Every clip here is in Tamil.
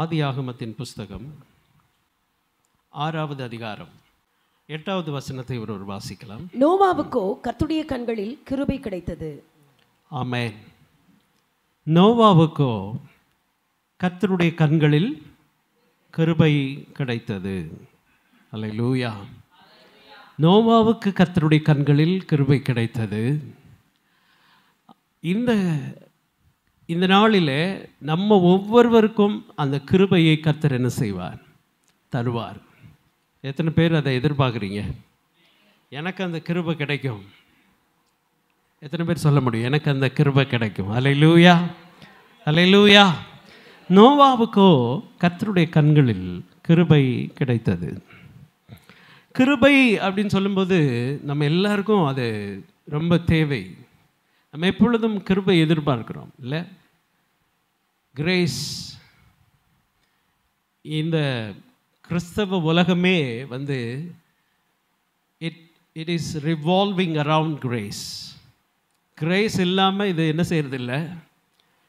ஆதியாகமத்தின் புஸ்தகம் 6வது அதிகாரம் 8வது வசனத்தை ஒருவர் வாசிக்கலாம். நோவாவுக்கோ கர்த்தருடைய கண்களில் கிருபை கிடைத்தது. ஆமென். நோவாவுக்கோ கர்த்தருடைய கண்களில் கிருபை கிடைத்தது. அல்லேலூயா. நோவாவுக்கு கர்த்தருடைய கண்களில் கிருபை கிடைத்தது. இந்த நாளிலே நம்ம ஒவ்வொருவருக்கும் அந்த கிருபையை கர்த்தர் என்ன செய்வார்? தருவார். எத்தனை பேர் அதை எதிர்பார்க்குறீங்க? எனக்கு அந்த கிருபை கிடைக்கும். எத்தனை பேர் சொல்ல முடியும் எனக்கு அந்த கிருபை கிடைக்கும்? அல்லேலூயா, அல்லேலூயா. நோவாவுக்கோ கர்த்தருடைய கண்களில் கிருபை கிடைத்தது. கிருபை அப்படின்னு சொல்லும்போது நம்ம எல்லாருக்கும் அது ரொம்ப தேவை. நம்ம எப்பொழுதும் கிருபை எதிர்பார்க்கிறோம் இல்லை? கிரேஸ். இந்த கிறிஸ்தவ உலகமே it is revolving around grace. Grace இல்லாமல் இது என்ன செய்யறதில்லை,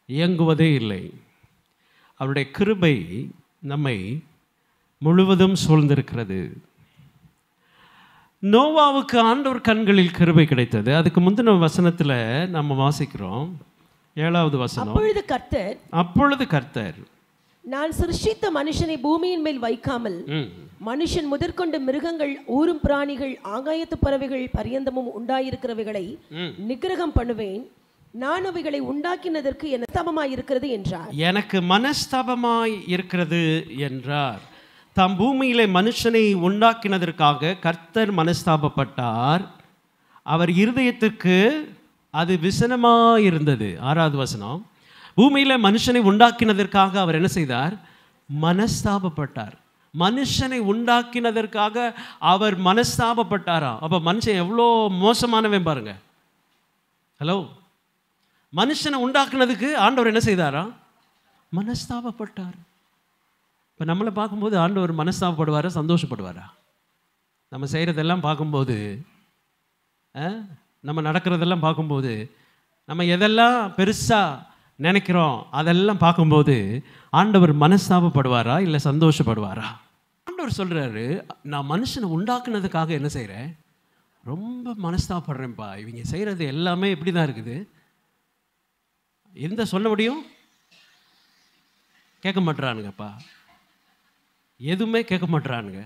இயங்குவதே இல்லை. அவருடைய கிருபை நம்மை முழுவதும் சூழ்ந்திருக்கிறது. நோவாவுக்கு ஆண்டவர் கண்களில் கிருபை கிடைத்தது. அதுக்கு முந்தின வசனத்தில் நம்ம வாசிக்கிறோம் 7வது வசனம். அப்பொழுது கர்த்தர் நான் சிருஷ்டித்த மனுஷனை பூமியின் மேல் வைக்காமல் மனுஷன் முதற்கொண்டு மிருகங்கள், ஊரும் பிராணிகள், ஆகாயத்து பறவைகள் பரியந்தமும் உண்டாயிருக்கிறவைகளை நிகிரகம் பண்ணுவேன். நான் அவைகளை உண்டாக்கினதற்கு எனக்கு மனஸ்தாபமாய் இருக்கிறது என்றார். எனக்கு மனஸ்தாபமாய் இருக்கிறது என்றார். தாம் பூமியிலே மனுஷனை உண்டாக்கினதற்காக கர்த்தர் மனஸ்தாபப்பட்டார். அவர் இருதயத்துக்கு அது விசனமாயிருந்தது. 6வது வசனம். பூமியில மனுஷனை உண்டாக்கினதற்காக அவர் என்ன செய்தார்? மனஸ்தாபப்பட்டார். மனுஷனை உண்டாக்கினதற்காக அவர் மனஸ்தாபப்பட்டாரா? அப்ப மனுஷன் எவ்வளோ மோசமானவன் பாருங்க. ஹலோ, மனுஷனை உண்டாக்குனதுக்கு ஆண்டவர் என்ன செய்தாரா? மனஸ்தாபப்பட்டார். இப்போ நம்மளை பார்க்கும்போது ஆண்டவர் மனஸ்தாபப்படுவாரா, சந்தோஷப்படுவாரா? நம்ம செய்கிறதெல்லாம் பார்க்கும்போது, நம்ம நடக்கிறதெல்லாம் பார்க்கும்போது, நம்ம எதெல்லாம் பெருசாக நினைக்கிறோம் அதெல்லாம் பார்க்கும்போது ஆண்டவர் மனஸ்தாபப்படுவாரா இல்லை சந்தோஷப்படுவாரா? ஆண்டவர் சொல்கிறாரு, நான் மனுஷனை உண்டாக்குனதுக்காக என்ன செய்கிறேன்? ரொம்ப மனஸ்தாபப்படுறேன்ப்பா. இவங்க செய்கிறது எல்லாமே எப்படி தான் இருக்குது? எந்த சொல்ல முடியும்? கேட்க மாட்டுறானுங்கப்பா, எதுவுமே கேட்க மாட்டுறானுங்க.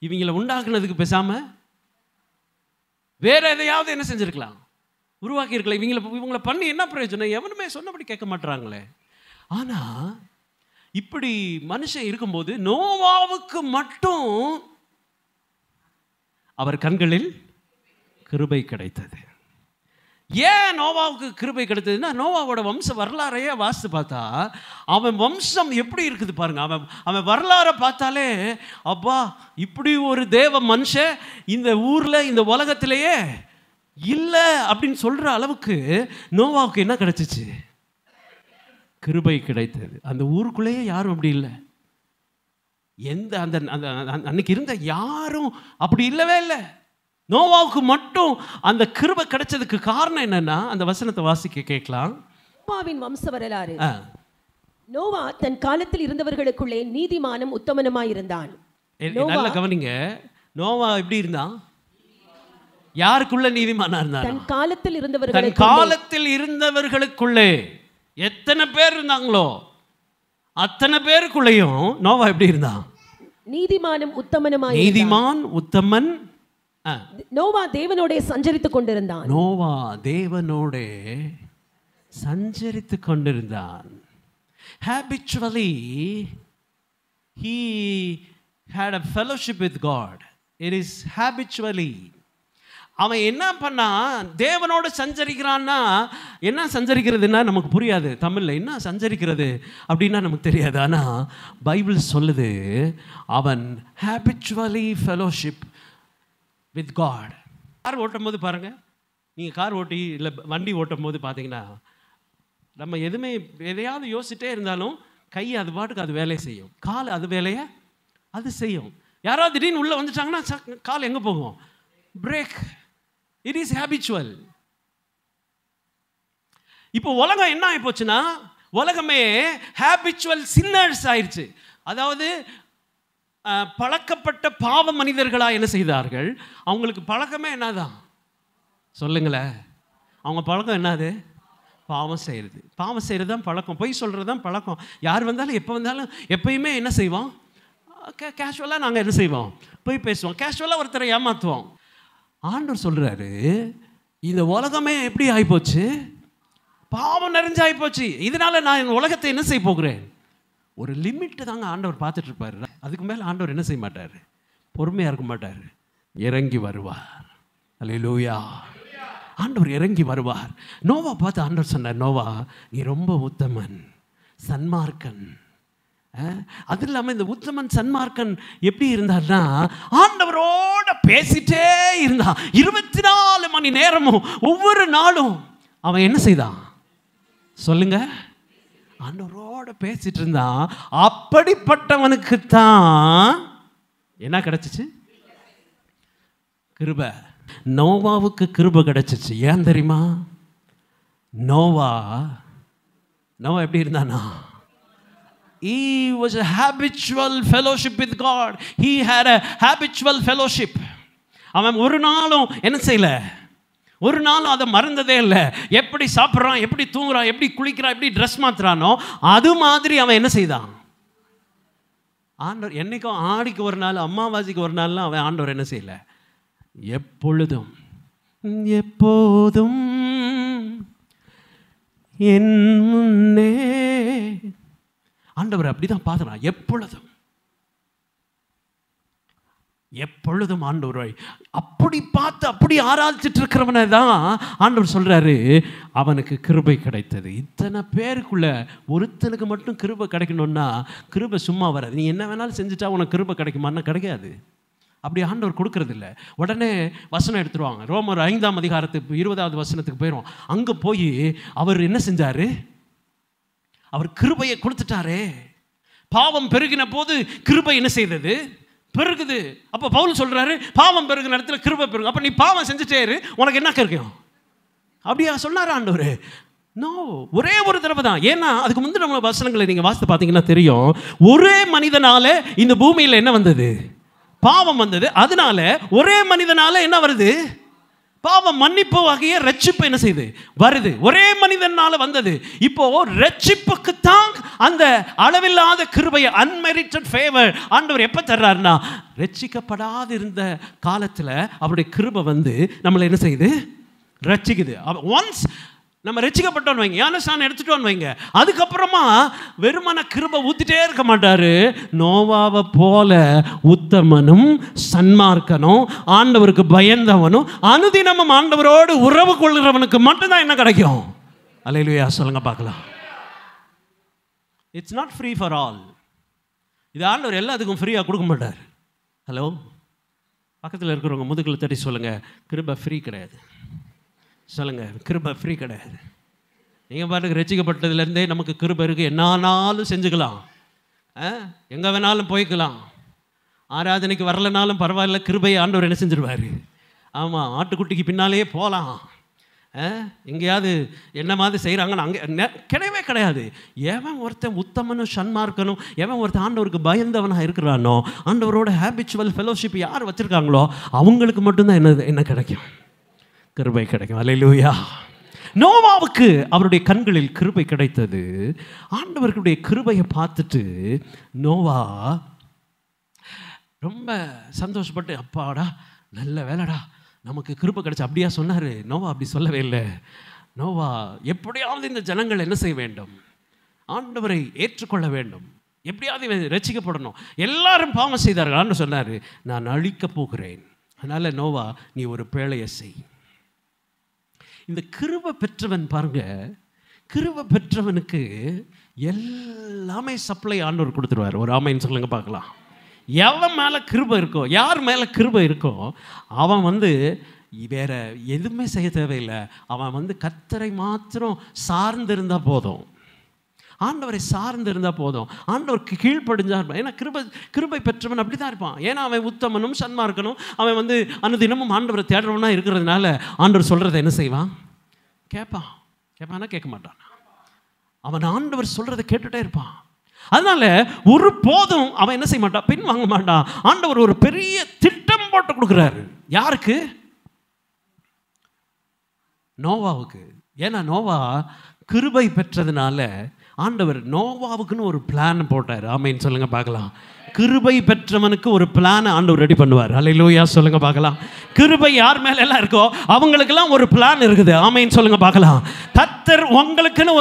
இவங்களை உண்டாக்குனதுக்கு பேசாமல் வேற எதையாவது என்ன செஞ்சுருக்கலாம், உருவாக்கி இருக்கலாம். இவங்களை பண்ணி என்ன பிரயோஜனம்? எவனுமே சொன்னபடி கேட்க மாட்டுறாங்களே. ஆனால் இப்படி மனுஷன் இருக்கும்போது நோவாவுக்கு மட்டும் அவர் கண்களில் கிருபை கிடைத்தது. ஏன் நோவாவுக்கு கிருபை கிடைத்ததுன்னா, நோவாவோட வம்ச வரலாறையே வாசித்து பார்த்தா அவன் வம்சம் எப்படி இருக்குது பாருங்க. அவன் வரலாறை பார்த்தாலே அப்பா, இப்படி ஒரு தேவ மனுஷன் இந்த ஊரில் இந்த உலகத்திலேயே இல்லை அப்படின்னு சொல்கிற அளவுக்கு நோவாவுக்கு என்ன கிடைச்சிச்சு? கிருபை கிடைத்தது. அந்த ஊருக்குள்ளேயே யாரும் அப்படி இல்லை. அந்த அன்னைக்கு இருந்த யாரும் அப்படி இல்லவே இல்லை. நோவாவுக்கு மட்டும் அந்த கிருபை கிடைச்சதுக்கு காரணம் என்னன்னா, அந்த வசனத்தை வாசிக்க கேட்கலாம். நோவாவின் வம்ச வரலாறு. நோவா தன் காலத்தில் இருந்தவர்களுக்குள்ளே நீதிமானும் உத்தமனுமாய் இருந்தான். நல்ல கவனிங்க. நோவா எப்படி இருந்தான்? யாருக்குள்ள நீதிமானா இருந்தான்? தன் காலத்தில் இருந்தவர்களுக்குள்ளே. எத்தனை பேர் இருந்தாங்களோ அத்தனை பேருக்குள்ளேயும் நோவா எப்படி இருந்தான்? நீதிமானும் உத்தமனுமாய். நீதிமான், உத்தமன். நோவா தேவனோடே சஞ்சரித்துக் கொண்டிருந்தான். நோவா தேவனோடே சஞ்சரித்துக் கொண்டிருந்தான். Habitually he had a fellowship with God. It is habitually. அவன் என்ன பண்ணா? தேவனோடு சஞ்சரிக்கிறான்னா, என்ன சஞ்சரிக்கிறதுன்னா நமக்கு புரியாது தமிழில். என்ன சஞ்சரிக்கிறது அப்படின்னா நமக்கு தெரியாது. ஆனால் பைபிள் சொல்லுது, அவன் habitually fellowship with God. Car ஓட்டும் போது பாருங்கள், நீங்கள் கார் ஓட்டி இல்லை வண்டி ஓட்டும் போது பார்த்தீங்கன்னா, நம்ம எதையாவது யோசிச்சிட்டே இருந்தாலும் கை அது பாட்டுக்கு அது வேலையை செய்யும், கால் அது வேலையை அது செய்யும். யாராவது திடீர்னு உள்ளே வந்துட்டாங்கன்னா கால் எங்கே போகும்? பிரேக். It is habitual. இப்போ உலகம் என்ன ஆகி போச்சுன்னா, உலகமே ஹேபிச்சுவல் சின்னர்ஸ் ஆயிடுச்சு. அதாவது பழக்கப்பட்ட பாவ மனிதர்களாக என்ன செய்தார்கள்? அவங்களுக்கு பழக்கமே என்னதான் சொல்லுங்களேன், அவங்க பழக்கம் என்னது? பாவம் செய்கிறது. பாவம் செய்கிறது தான் பழக்கம், பொய் சொல்கிறது தான் பழக்கம். யார் வந்தாலும் எப்போ வந்தாலும் எப்பயுமே என்ன செய்வோம்? கேஷுவலாக நாங்கள் என்ன செய்வோம்? போய் பேசுவோம், கேஷுவலாக ஒருத்தரை ஏமாற்றுவோம். ஆண்டவர் சொல்கிறாரு, இந்த உலகமே எப்படி ஆகிப்போச்சு? பாவம் நிறைஞ்சு ஆகிப்போச்சு. இதனால் நான் இந்த உலகத்தை என்ன செய்ய போகிறேன்? ஒரு லிமிட்டு தாங்க ஆண்டவர் பார்த்துட்டு இருப்பார். அதுக்கு மேலே ஆண்டவர் என்ன செய்ய மாட்டார்? பொறுமையாக இருக்க மாட்டார், இறங்கி வருவார். அல்லேலூயா. ஆண்டவர் இறங்கி வருவார். நோவா பார்த்து ஆண்டவர் சொன்னார், நோவா நீ ரொம்ப உத்தமன், சன்மார்க்கன். அது இல்லாமல் இந்த உத்தமன் சன்மார்க்கன் எப்படி இருந்தார்னா, ஆண்டவரோட பேசிட்டே இருந்தான். 24 மணி நேரமும் ஒவ்வொரு நாளும் அவன் என்ன செய்தான் சொல்லுங்க? ஆண்டவரோட பேசிட்டு இருந்தான். அப்படிப்பட்டவனுக்குத்தான் என்ன கிடைச்சிச்சு? கிருபை. நோவாவுக்கு கிருபை கிடைச்சிச்சு. ஏன் தெரியுமா? நோவா எப்படி இருந்தானா? He was a habitual fellowship with God. He had a habitual fellowship. அவன் ஒரு நாளும் என்ன செய்யல? ஒரு நாளும் அதை மறந்ததே இல்லை. எப்படி சாப்பிட்றான், எப்படி தூங்குறான், எப்படி குளிக்கிறான், எப்படி ட்ரெஸ் மாத்துறானோ அது மாதிரி அவன் என்ன செய்தான்? ஆண்டவர் என்னைக்கும் ஆடிக்கு ஒரு நாள், அம்மாவாசைக்கு ஒரு நாள்லாம் அவன் ஆண்டவர் என்ன செய்யல? எப்பொழுதும் எப்போதும் என் முன்னே. ஆண்டவர் அப்படிதான் பார்த்தான். எப்பொழுதும் ஆண்டவரை அப்படி பார்த்து அப்படி ஆராய்ச்சிட்டு இருக்கிறவனை தான் ஆண்டவர் சொல்றாரு, அவனுக்கு கிருபை கிடைத்தது. இத்தனை பேருக்குள்ள ஒருத்தனுக்கு மட்டும் கிருபை கிடைக்கணும்னா கிருபை சும்மா வராது. நீ என்ன வேணாலும் செஞ்சுட்டா உனக்கு கிருபை கிடைக்குமான்னா கிடைக்காது. அப்படி ஆண்டவர் கொடுக்கறது இல்லை. உடனே வசனம் எடுத்துருவாங்க. ரோமர் 5ஆம் அதிகாரத்துக்கு 20வது வசனத்துக்கு போயிடும். அங்கே போய் அவர் என்ன செஞ்சாரு? அவர் கிருபையை கொடுத்துட்டாரே. பாவம் பெருகின போது கிருபை என்ன செய்தது? பெருகுது. அப்போ பவுல் சொல்றாரு, பாவம் பெருகின இடத்துல கிருபை பெருகும். அப்போ நீ பாவம் செஞ்சுட்டே இரு, உனக்கு என்ன கிடைக்கும்? அப்படியா சொன்னார் ஆண்டவர்? நோ, ஒரே ஒரு தடவை தான். ஏன்னா அதுக்கு முந்தைய நம்ம வசனங்களை நீங்கள் வாசித்து பார்த்தீங்கன்னா தெரியும், ஒரே மனிதனால இந்த பூமியில் என்ன வந்தது? பாவம் வந்தது. அதனால ஒரே மனிதனால என்ன வருது? பாவம் மன்னிப்பு வகைய ரட்சிப்பு என்ன செய்யுது? வருது. ஒரே மனிதனால வந்தது. இப்போ ரட்சிப்புக்கு தான் அந்த அளவில்லாத கிருபையை, அன்மெரிட்டட் ஃபேவர் ஆண்டவர் எப்ப தர்றாருன்னா, ரட்சிக்கப்படாது இருந்த காலத்துல அவருடைய கிருபை வந்து நம்மளை என்ன செய்யுது? ரட்சிக்குது. ஒன்ஸ் நம்ம ரட்சிக்கப்பட்டோன்னு வைங்க, ஞானஸ்நானம் எடுத்துட்டோன்னு வைங்க, அதுக்கப்புறமா வெறுமன கிருபை ஊத்திட்டே இருக்க மாட்டாரு. நோவாவை போல உத்தமனும் சன்மார்க்கனும் ஆண்டவருக்கு பயந்தவனும் அனுதினமும் ஆண்டவரோடு உறவு கொள்கிறவனுக்கு மட்டும்தான் என்ன கிடைக்கும்? அல்லேலூயா சொல்லுங்க பார்க்கலாம். It's not free for all. இது ஆண்டவர் எல்லாத்துக்கும் ஃப்ரீயாக கொடுக்க மாட்டார். ஹலோ, பக்கத்தில் இருக்கிறவங்க முதுகில் தட்டி சொல்லுங்க, கிருபை ஃப்ரீ கிடையாது. சொல்லுங்க, கிருபை ஃப்ரீ கிடையாது. நீங்கள் பாட்டுக்கு ரட்சிக்கப்பட்டதுலேருந்தே நமக்கு கிருபை இருக்குது. என்னானாலும் செஞ்சுக்கலாம், எங்கே வேணாலும் போய்க்கலாம், ஆராதனைக்கு வரலனாலும் பரவாயில்ல, கிருபையை ஆண்டவர் என்ன செஞ்சிருவார்? ஆமாம், ஆட்டுக்குட்டிக்கு பின்னாலேயே போகலாம். எங்கேயாவது என்ன மாதிரி செய்கிறாங்கன்னு அங்கே கிடையவே கிடையாது. எவன் ஒருத்தன் உத்தமனும் சன்மார்க்கனும், எவன் ஒருத்தன் ஆண்டவருக்கு பயந்தவனாக இருக்கிறானோ, ஆண்டவரோட ஹேபிச்சுவல் ஃபெலோஷிப் யார் வச்சுருக்காங்களோ அவங்களுக்கு மட்டும்தான் என்ன கிடைக்கும்? கிருபை கிடைக்கும். அல்லேலூயா. நோவாவுக்கு அவருடைய கண்களில் கிருபை கிடைத்தது. ஆண்டவர்களுடைய கிருபையை பார்த்துட்டு நோவா ரொம்ப சந்தோஷப்பட்டு, அப்பாடா நல்ல வேலைடா நமக்கு கிருபை கிடைச்சா. அப்படியா சொன்னார்? நோவா அப்படி சொல்லவே இல்லை. நோவா எப்படியாவது இந்த ஜனங்கள் என்ன செய்ய வேண்டும்? ஆண்டவரை ஏற்றுக்கொள்ள வேண்டும், எப்படியாவது ரட்சிக்கப்படணும். எல்லாரும் பாவம் செய்தார்கள். ஆண்டவர் சொன்னார், நான் அழிக்கப் போகிறேன், அதனால் நோவா நீ ஒரு பேழையை செய். இந்த கிருபை பெற்றவன் பாருங்க, கிருபை பெற்றவனுக்கு எல்லாமே சப்ளை ஆண்டவர் கொடுத்துருவார். ஒரு ஆமைன்னு சொல்லுங்க பார்க்கலாம். எவன் மேலே கிருபை இருக்கோ, யார் மேலே கிருபை இருக்கோ, அவன் வந்து வேற எதுவுமே செய்ய தேவையில்லை. அவன் கர்த்தரை மாத்திரம் சார்ந்து இருந்தால் போதும், ஆண்டவரை சார்ந்து இருந்தால் போதும், ஆண்டவருக்கு கீழ்ப்படிஞ்சா இருப்பான். ஏன்னா கிருபை பெற்றவன் அப்படி தான் இருப்பான். ஏன்னா அவன் உத்தமனும் சன்மார்க்கனும், அவன் அனுதினமும் ஆண்டவரை தேடுறவனா இருக்கிறதுனால ஆண்டவர் சொல்கிறத என்ன செய்வான்? கேட்பானா? கேட்க மாட்டான். அவன் ஆண்டவர் சொல்கிறத கேட்டுகிட்டே இருப்பான். அதனால ஒரு போதும் அவன் என்ன செய்ய மாட்டான், பின் வாங்க மாட்டான். ஆண்டவர் ஒரு பெரிய திட்டம் போட்டு கொடுக்குறாரு. யாருக்கு? நோவாவுக்கு. ஏன்னா நோவா கிருபை பெற்றதுனால ஆண்டவர் நோவாவுக்குன்னு ஒரு பிளான் போட்டார். ஆமேன்னு சொல்லுங்க பார்க்கலாம். கிருபை பெற்றவனுக்கு ஒரு பிளான் ஆண்டவர் ரெடி பண்ணுவார். அல்லேலூயா சொல்லுங்க பார்க்கலாம். கிருபை யார் மேல எல்லாம் இருக்கோ அவங்களுக்கெல்லாம் ஒரு பிளான் இருக்குது. ஆமேன்னு சொல்லுங்க பார்க்கலாம். கர்த்தர் உங்களுக்குன்னு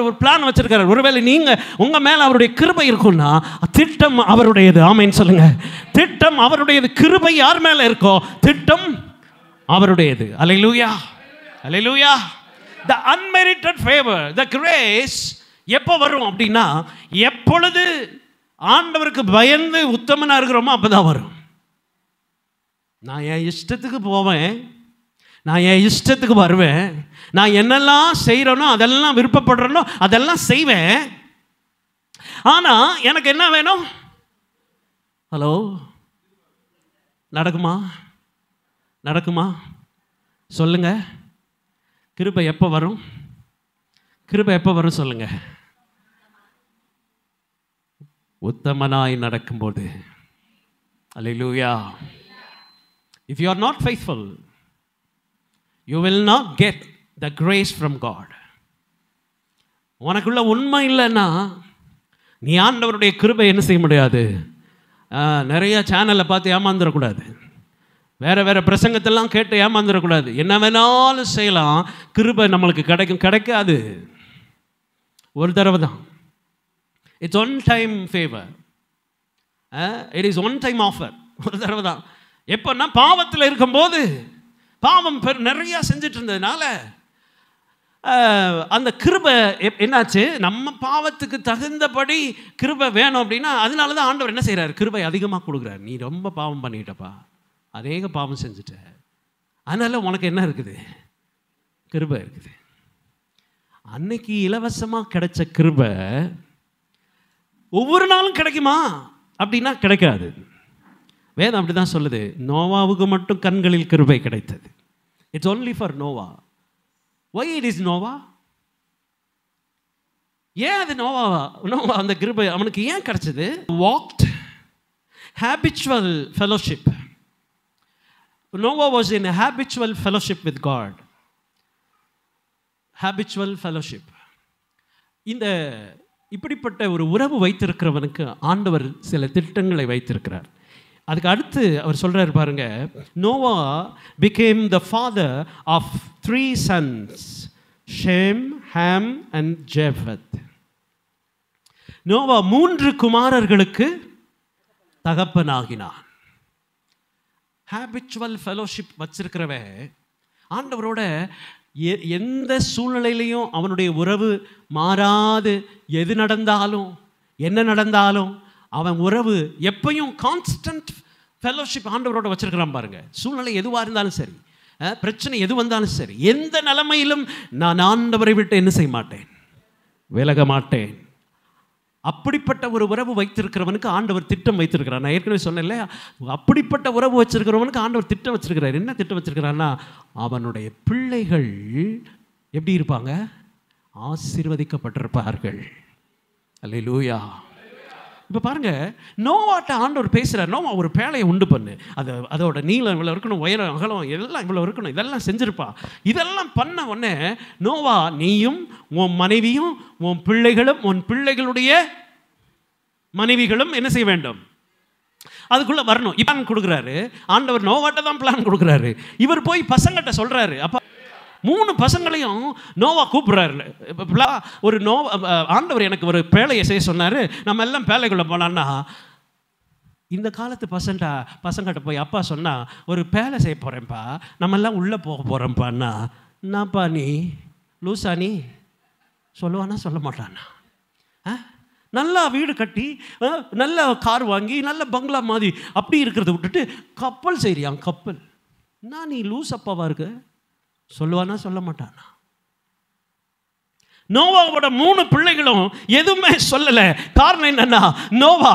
ஒரு பிளான் வச்சிருக்காரு. ஒருவேளை நீங்க உங்க மேல அவருடைய கிருபை இருக்கும்னா திட்டம் அவருடையது. ஆமேன்னு சொல்லுங்க. திட்டம் அவருடையது. கிருபை யார் மேல இருக்கோ திட்டம் அவருடையது. அல்லேலூயா, அல்லேலூயா. The unmerited favor, the grace எப்போ வரும் அப்படின்னா, எப்பொழுது ஆண்டவருக்கு பயந்து உத்தமனா இருக்கிறோமோ அப்பதான் வரும். நான் என் இஷ்டத்துக்கு போவேன், நான் என் இஷ்டத்துக்கு வருவேன், நான் என்னெல்லாம் செய்கிறேனோ அதெல்லாம் விருப்பப்படுறேனோ அதெல்லாம் செய்வேன். ஆனால் எனக்கு என்ன வேணும்? ஹலோ, நடக்குமா? நடக்குமா சொல்லுங்க. கிருபை எப்போ வரும்? கிருபை எப்போ வரும் சொல்லுங்க. உத்தமனாய் நடக்கும்போது. அல்லேலூயா. If you are not faithful, you will not get the grace from God. உனக்குள்ள உண்மை இல்லைன்னா நீ ஆண்டவருடைய கிருபை என்ன செய்ய முடியாது. நிறைய சேனலை பார்த்து ஏமாந்துடக்கூடாது. வேறு வேறு பிரசங்கத்தெல்லாம் கேட்டு ஏமாந்துடக்கூடாது. என்ன வேணாலும் செய்யலாம், கிருபை நம்மளுக்கு கிடைக்காது. ஒரு தடவை தான். It's one time favour. It is one time offer. ஒரு தடவை தான். எப்போன்னா பாவத்தில் இருக்கும்போது, பாவம் நிறையா செஞ்சுட்டு இருந்ததுனால அந்த கிருபை என்னாச்சு, நம்ம பாவத்துக்கு தகுந்தபடி கிருபை வேணும் அப்படின்னா அதனால தான் ஆண்டவர் என்ன செய்கிறார், கிருபை அதிகமாக கொடுக்குறாரு. நீ ரொம்ப பாவம் பண்ணிட்டப்பா, அநேக பாவம் செஞ்சுட்ட, அதனால் உனக்கு என்ன இருக்குது, கிருபை இருக்குது. அன்னைக்கு இலவசமாக கிடைச்ச கிருபை ஒவ்வொரு நாளும் கிடைக்குமா அப்படின்னா கிடைக்காது. வேதம் அப்படி தான் சொல்லுது. நோவாவுக்கு மட்டும் கண்களில் கிருபை கிடைத்தது. It's only for Noah. Why it is Noah? ஏன் அது நோவா அந்த கிருபை அவனுக்கு ஏன் கிடைச்சது? Walked habitual fellowship. Noah was in a habitual fellowship with God. Habitual fellowship. இந்த இப்படிப்பட்ட ஒரு உறவு வைத்திருக்கிறவனுக்கு ஆண்டவர் சில திட்டங்களை வைத்திருக்கிறார். அதுக்கு அடுத்து அவர் சொல்றாரு பாருங்க, Noah became the father of 3 sons, Shem, Ham and Japheth. Noah 3 குமாரர்களுக்கு தகப்பனாகினான். ஹேபிச்சுவல் ஃபெலோஷிப் வச்சிருக்கிறவன் ஆண்டவரோட எந்த சூழ்நிலையிலையும் அவனுடைய உறவு மாறாது. எது நடந்தாலும் என்ன நடந்தாலும் அவன் உறவு எப்பயும் கான்ஸ்டன்ட் ஃபெலோஷிப் ஆண்டவரோட வச்சிருக்கிறான் பாருங்க. சூழ்நிலை எதுவாக இருந்தாலும் சரி, பிரச்சனை எது வந்தாலும் சரி, எந்த நிலைமையிலும் நான் ஆண்டவரை விட்டு என்ன செய்ய மாட்டேன், விலக மாட்டேன். அப்படிப்பட்ட ஒரு உறவு வைத்திருக்கிறவனுக்கு ஆண்டவர் திட்டம் வைத்திருக்கிறார். நான் ஏற்கனவே சொன்னேன் இல்லையா, அப்படிப்பட்ட உறவு வச்சிருக்கிறவனுக்கு ஆண்டவர் திட்டம் வச்சிருக்கிறார். என்ன திட்டம் வச்சிருக்கிறான்னா, அவனுடைய பிள்ளைகள் எப்படி இருப்பாங்க, ஆசீர்வதிக்கப்பட்டிருப்பார்கள். அல்லேலூயா. இப்போ பாருங்க, நோவாட்ட ஆண்டவர் பேசுகிறார். நோவா ஒரு பேழையை உண்டு பண்ணு, அதோட நீளம் இவ்வளோ இருக்கணும், உயரம் அகலம் எல்லாம் இவ்வளோ இருக்கணும், இதெல்லாம் செஞ்சுருப்பா. இதெல்லாம் பண்ண உடனே நோவா, நீயும் உன் மனைவியும் உன் பிள்ளைகளும் உன் பிள்ளைகளுடைய மனைவிகளும் என்ன செய்ய வேண்டும், அதுக்குள்ளே வரணும். பிளான் கொடுக்குறாரு ஆண்டவர். நோவாட்ட தான் பிளான் கொடுக்குறாரு. இவர் போய் பசங்கள்கிட்ட சொல்கிறாரு. அப்போ 3 பசங்களையும் நோவா கூப்பிட்றாரு. ஒரு ஆண்டவர் எனக்கு ஒரு பேழையை செய்ய சொன்னார், நம்ம எல்லாம் பேழைக்குள்ளே போனான்னா, இந்த காலத்து பசங்கள்கிட்ட போய் அப்பா சொன்னால், ஒரு பேழை செய்ய போகிறேன்ப்பா, நம்ம எல்லாம் உள்ளே போக போகிறோம்ப்பான்னா, என்னப்பா நீ லூசா நீ சொல்லுவானா சொல்ல மாட்டானா? நல்லா வீடு கட்டி நல்ல கார் வாங்கி நல்ல பங்களா மாதிரி அப்படி இருக்கிறத விட்டுட்டு கப்பல் செய்றியான், கப்பல். நான் நீ லூஸ் அப்பாவா இருக்கு சொல்லுவானா சொல்ல மாட்டானா? நோவாவோட 3 பிள்ளைகளும் எதுவுமே சொல்லல. காரணம் என்னன்னா, நோவா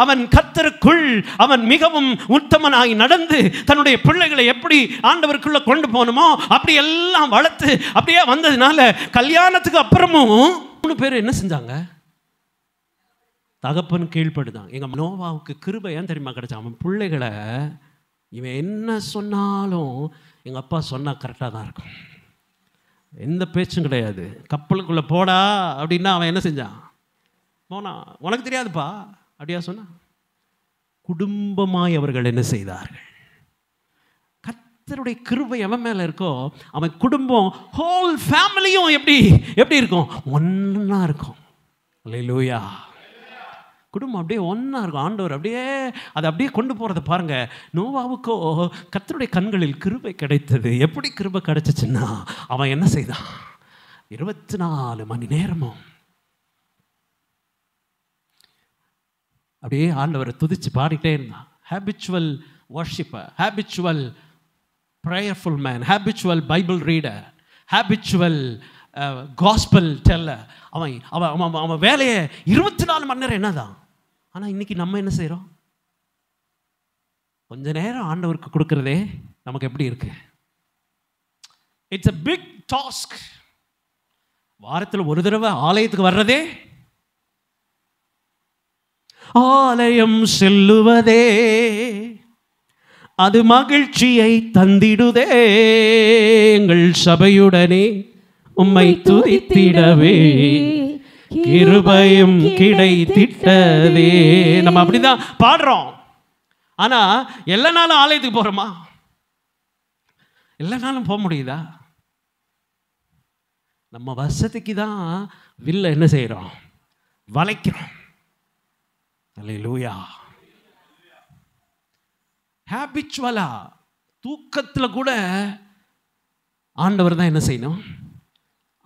அவன் கர்த்தருக்குள் அவன் மிகவும் உத்தமனாய் நடந்து தன்னுடைய பிள்ளைகளை எப்படி ஆண்டவருக்குள்ள கொண்டு போகணுமோ அப்படி எல்லாம் வளர்த்து அப்படியே வந்ததுனால கல்யாணத்துக்கு அப்புறமும் 3 பேர் என்ன செஞ்சாங்க, தகப்பன் கீழ்ப்படுதான். எங்கள் நோவாவுக்கு கிருபை ஏன் தெரியுமா கிடைச்சா? அவன் பிள்ளைகளை இவன் என்ன சொன்னாலும் எங்கள் அப்பா சொன்னால் கரெக்டாக தான் இருக்கும், எந்த பேச்சும் கிடையாது. கப்பலுக்குள்ளே போடா அப்படின்னா அவன் என்ன செஞ்சான்? போனா. உனக்கு தெரியாதுப்பா அப்படியா சொன்னான். குடும்பமாய் அவர்கள் என்ன செய்தார்கள்? கர்த்தருடைய கிருபை எவன் மேலே இருக்கோ அவன் குடும்பம், ஹோல் ஃபேமிலியும் எப்படி இருக்கும்? ஒன்றா இருக்கும். அல்லேலூயா. குடும்பம் அப்படியே ஒன்றா இருக்கும். ஆண்டவர் அதை கொண்டு போகிறத பாருங்க. நோவாவுக்கோ கர்த்தருடைய கண்களில் கிருபை கிடைத்தது. எப்படி கிருபை கிடைச்சிச்சுன்னா, அவன் என்ன செய்தான்? 24 மணி நேரமும் அப்படியே ஆண்டவரை துதிச்சு பாடிட்டே இருந்தான். Habitual worshipper, habitual prayerful man, habitual Bible reader, habitual gospel teller. அவன் வேலையை 24 மணி நேரம் என்னதான். ஆனால் இன்னைக்கு நம்ம என்ன செய்கிறோம்? கொஞ்ச நேரம் ஆண்டவருக்கு கொடுக்கறதே நமக்கு எப்படி இருக்கு? It's a big task. வாரத்தில் ஒரு தடவை ஆலயத்துக்கு வர்றதே, ஆலயம் செல்லுவதே அது மகிழ்ச்சியை தந்திடுதே. எங்கள் சபையுடனே உம்மை துதித்திடவே கிருபையும் கிடைத்திட்டதே. நம்ம அப்படிதான் பாடுறோம். ஆனா எல்லா நாளும் ஆலயத்துக்கு போறோமா? எல்லா நாளும் போக முடியுதா? நம்ம வசதிக்கு தான் வில்ல என்ன செய்யறோம்? வளைக்கிறோம். அல்லேலூயா. ஹேபிச்சுவலா தூக்கத்தில் கூட ஆண்டவர் தான் என்ன செய்யணும்?